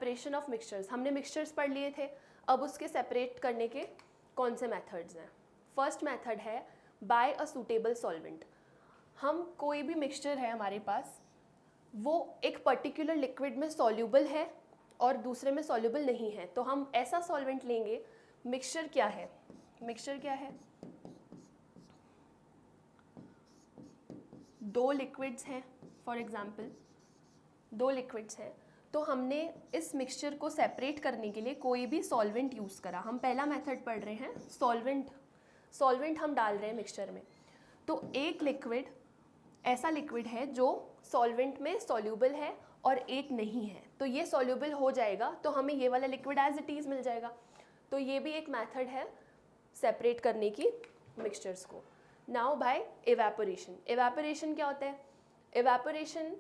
Separation of mixtures, हमने mixtures पढ़ लिए थे, अब उसके सेपरेट करने के कौन से मेथड्स हैं। फर्स्ट मेथड है बाय अ सूटेबल सॉल्वेंट। हम कोई भी मिक्सचर है हमारे पास, वो एक पर्टिकुलर लिक्विड में सॉल्यूबल है और दूसरे में सॉल्यूबल नहीं है, तो हम ऐसा सॉल्वेंट लेंगे। मिक्सचर क्या है, मिक्सचर क्या है, दो लिक्विड्स हैं, फॉर एग्जांपल दो लिक्विड्स हैं, तो हमने इस मिक्सचर को सेपरेट करने के लिए कोई भी सॉल्वेंट यूज़ करा। हम पहला मेथड पढ़ रहे हैं, सॉल्वेंट हम डाल रहे हैं मिक्सचर में। तो एक लिक्विड ऐसा लिक्विड है जो सॉल्वेंट में सॉल्यूबल है और एक नहीं है, तो ये सॉल्यूबल हो जाएगा, तो हमें ये वाला लिक्विड एज इट इज़ मिल जाएगा। तो ये भी एक मेथड है सेपरेट करने की मिक्सचर्स को। Now bye evaporation. इवेपोरेशन क्या होता है, इवेपोरेशन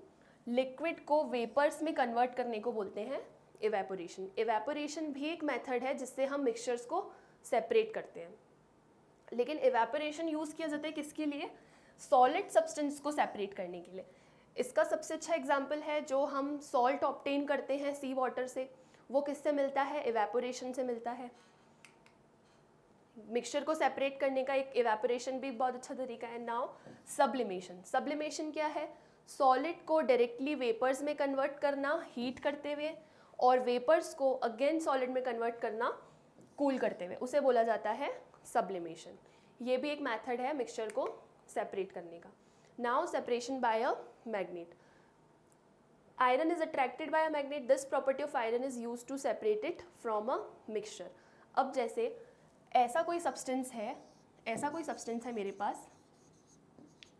लिक्विड को वेपर्स में कन्वर्ट करने को बोलते हैं इवेपोरेशन। इवेपोरेशन भी एक मेथड है जिससे हम मिक्सचर्स को सेपरेट करते हैं, लेकिन इवेपोरेशन यूज़ किया जाता है किसके लिए, सॉलिड सब्सटेंस को सेपरेट करने के लिए। इसका सबसे अच्छा एग्जांपल है जो हम सॉल्ट ऑब्टेन करते हैं सी वाटर से, वो किससे मिलता है, इवेपोरेशन से मिलता है। मिक्सचर को सेपरेट करने का एक इवेपोरेशन भी बहुत अच्छा तरीका है। Now sublimation. सब्लिमेशन क्या है, सॉलिड को डायरेक्टली वेपर्स में कन्वर्ट करना हीट करते हुए, और वेपर्स को अगेन सॉलिड में कन्वर्ट करना कूल करते हुए, उसे बोला जाता है सब्लिमेशन। ये भी एक मेथड है मिक्सचर को सेपरेट करने का। Now separation by a magnet. Iron is attracted by a magnet, this property of iron is used to separate it from a mixture. अब जैसे ऐसा कोई सब्सटेंस है मेरे पास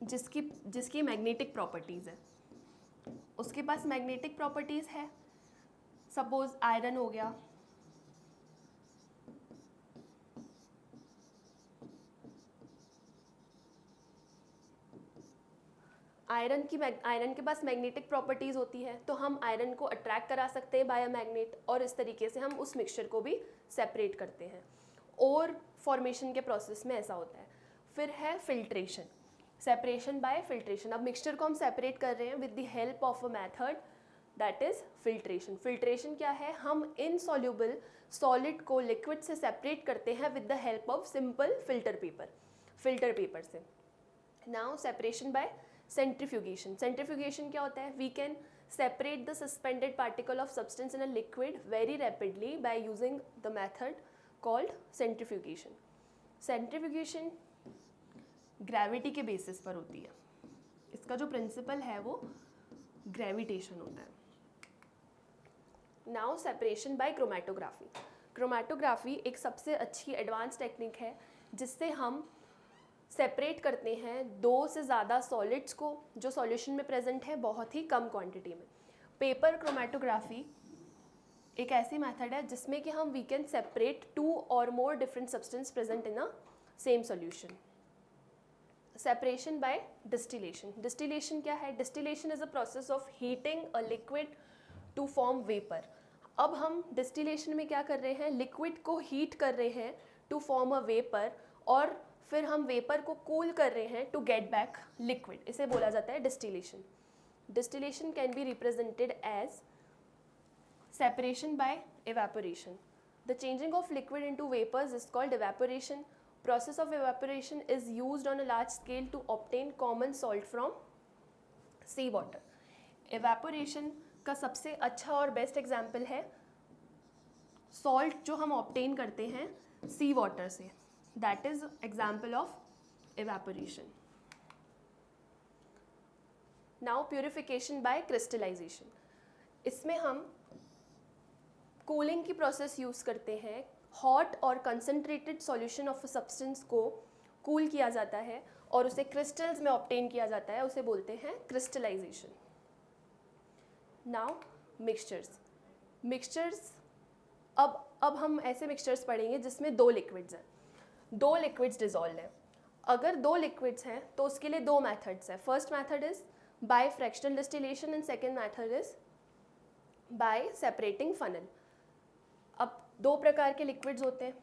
जिसकी मैग्नेटिक प्रॉपर्टीज़ है, उसके पास मैग्नेटिक प्रॉपर्टीज़ है, सपोज आयरन हो गया, आयरन के पास मैग्नेटिक प्रॉपर्टीज़ होती है, तो हम आयरन को अट्रैक्ट करा सकते हैं बाय अ मैग्नेट, और इस तरीके से हम उस मिक्सचर को भी सेपरेट करते हैं। और फॉर्मेशन के प्रोसेस में ऐसा होता है। फिर है फिल्ट्रेशन, सेपरेशन बाय फिल्ट्रेशन। अब मिक्सचर को हम सेपरेट कर रहे हैं with the help of a method that is filtration. Filtration क्या है, हम इनसॉल्यूबल सॉलिड को लिक्विड से सेपरेट करते हैं with the help of simple filter paper से। Now separation by centrifugation. Centrifugation क्या होता है, we can separate the suspended particle of substance in a liquid very rapidly by using the method called centrifugation. Centrifugation gravity के basis पर होती है, इसका जो प्रिंसिपल है वो ग्रेविटेशन होता है। Now separation bye chromatography. Chromatography एक सबसे अच्छी एडवांस टेक्निक है जिससे हम सेपरेट करते हैं दो से ज़्यादा सॉलिड्स को जो सॉल्यूशन में प्रेजेंट है बहुत ही कम क्वांटिटी में। पेपर क्रोमेटोग्राफी एक ऐसी मेथड है जिसमें कि हम वी कैन सेपरेट टू और more different substance present in a same solution. Separation by distillation. Distillation क्या है, distillation is a process of heating a liquid to form vapour. अब हम डिस्टिलेशन में क्या कर रहे हैं, लिक्विड को हीट कर रहे हैं टू फॉर्म अ वेपर, और फिर हम वेपर को कूल कर रहे हैं टू गेट बैक लिक्विड, इसे बोला जाता है distillation. Distillation can be represented as separation by evaporation. The changing of liquid into vapors is called evaporation. Process of evaporation is used on a large scale to obtain common salt from sea water. Evaporation का सबसे अच्छा और best example है salt जो हम obtain करते हैं सी water से, that is example of evaporation. Now purification by crystallization. इसमें हम कूलिंग की प्रोसेस यूज़ करते हैं। हॉट और concentrated solution of a substance को कूल किया जाता है और उसे क्रिस्टल्स में ऑब्टेन किया जाता है, उसे बोलते हैं क्रिस्टलाइजेशन। नाउ मिक्सचर्स अब हम ऐसे मिक्सचर्स पढ़ेंगे जिसमें दो लिक्विड्स हैं, दो लिक्विड्स डिजॉल्व हैं। अगर दो लिक्विड्स हैं तो उसके लिए दो मेथड्स हैं। First method is by fractional distillation and second method is by separating funnel. अब दो प्रकार के लिक्विड्स होते हैं,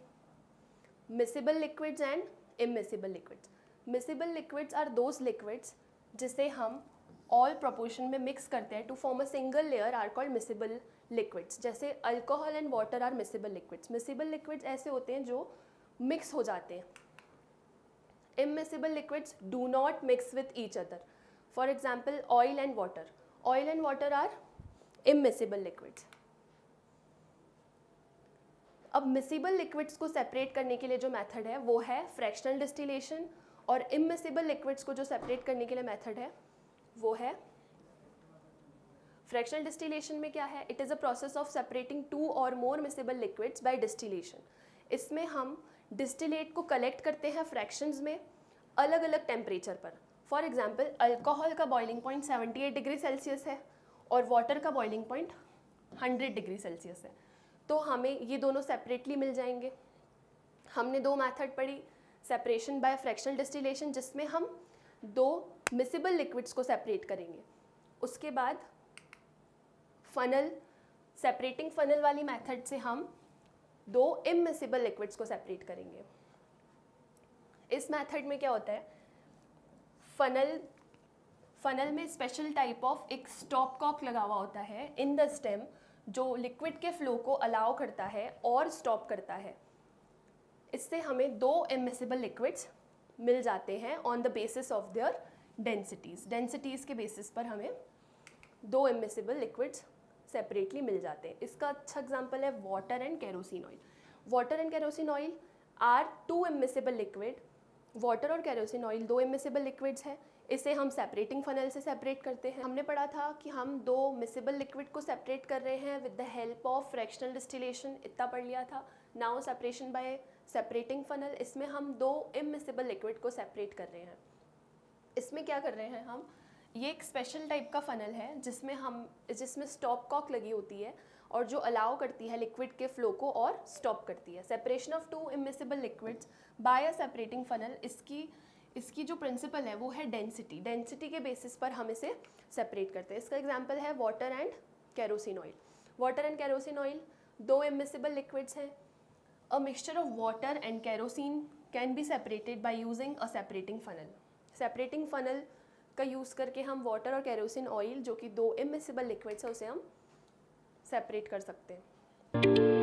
miscible liquids and immiscible liquids. Miscible liquids are those liquids जिसे हम ऑल प्रोपोर्शन में मिक्स करते हैं to form a single layer are called miscible liquids. जैसे alcohol and water are miscible liquids. Miscible liquids ऐसे होते हैं जो मिक्स हो जाते हैं। Immiscible liquids do not mix with each other. For example oil and water. Oil and water are immiscible liquids. अब miscible liquids को सेपरेट करने के लिए जो मेथड है वो है फ्रैक्शनल डिस्टिलेशन, और इममिसिबल लिक्विड्स को जो सेपरेट करने के लिए मेथड है वो है फ्रैक्शनल डिस्टिलेशन। में क्या है, it is a process of separating 2 और मोर मिसिबल लिक्विड्स बाय डिस्टिलेशन। इसमें हम डिस्टिलेट को कलेक्ट करते हैं फ्रैक्शंस में अलग अलग टेम्परेचर पर। फॉर एग्जांपल अल्कोहल का बॉइलिंग पॉइंट 78 डिग्री सेल्सियस है और वाटर का बॉइलिंग पॉइंट 100 डिग्री सेल्सियस है, तो हमें ये दोनों सेपरेटली मिल जाएंगे। हमने 2 मेथड पढ़ी, सेपरेशन बाय फ्रैक्शनल डिस्टिलेशन जिसमें हम 2 मिसिबल लिक्विड्स को सेपरेट करेंगे, उसके बाद फनल, सेपरेटिंग फनल वाली मेथड से हम 2 इममिसिबल लिक्विड्स को सेपरेट करेंगे। इस मेथड में क्या होता है, फनल में स्पेशल टाइप ऑफ एक स्टॉप कॉक लगा हुआ होता है इन द स्टेम, जो लिक्विड के फ्लो को अलाउ करता है और स्टॉप करता है। इससे हमें 2 इममिसिबल लिक्विड्स मिल जाते हैं on the basis of their densities के बेसिस पर हमें 2 इममिसिबल लिक्विड्स सेपरेटली मिल जाते हैं। इसका अच्छा एग्जांपल है water and kerosene oil. Water and kerosene oil are 2 immiscible liquid. Water और केरोसिन ऑयल 2 इममिसिबल लिक्विड्स हैं। इसे हम सेपरेटिंग फनल से सेपरेट करते हैं। हमने पढ़ा था कि हम 2 मिसिबल लिक्विड को सेपरेट कर रहे हैं with the help of fractional distillation, इतना पढ़ लिया था। Now separation bye separating funnel, इसमें हम 2 इममिसिबल लिक्विड को सेपरेट कर रहे हैं। इसमें क्या कर रहे हैं हम, ये एक स्पेशल टाइप का फनल है जिसमें स्टॉप कॉक लगी होती है और जो अलाउ करती है लिक्विड के फ्लो को और स्टॉप करती है। Separation of 2 immiscible liquids by a separating funnel, इसकी जो प्रिंसिपल है वो है डेंसिटी के बेसिस पर हम इसे सेपरेट करते हैं। इसका एग्जांपल है water and kerosene oil. Water and kerosene oil 2 immiscible liquids हैं। A mixture of water and kerosene can be separated by using a separating funnel. Separating funnel का यूज़ करके हम वाटर और केरोसिन ऑयल, जो कि 2 immiscible liquids है, उसे हम सेपरेट कर सकते हैं।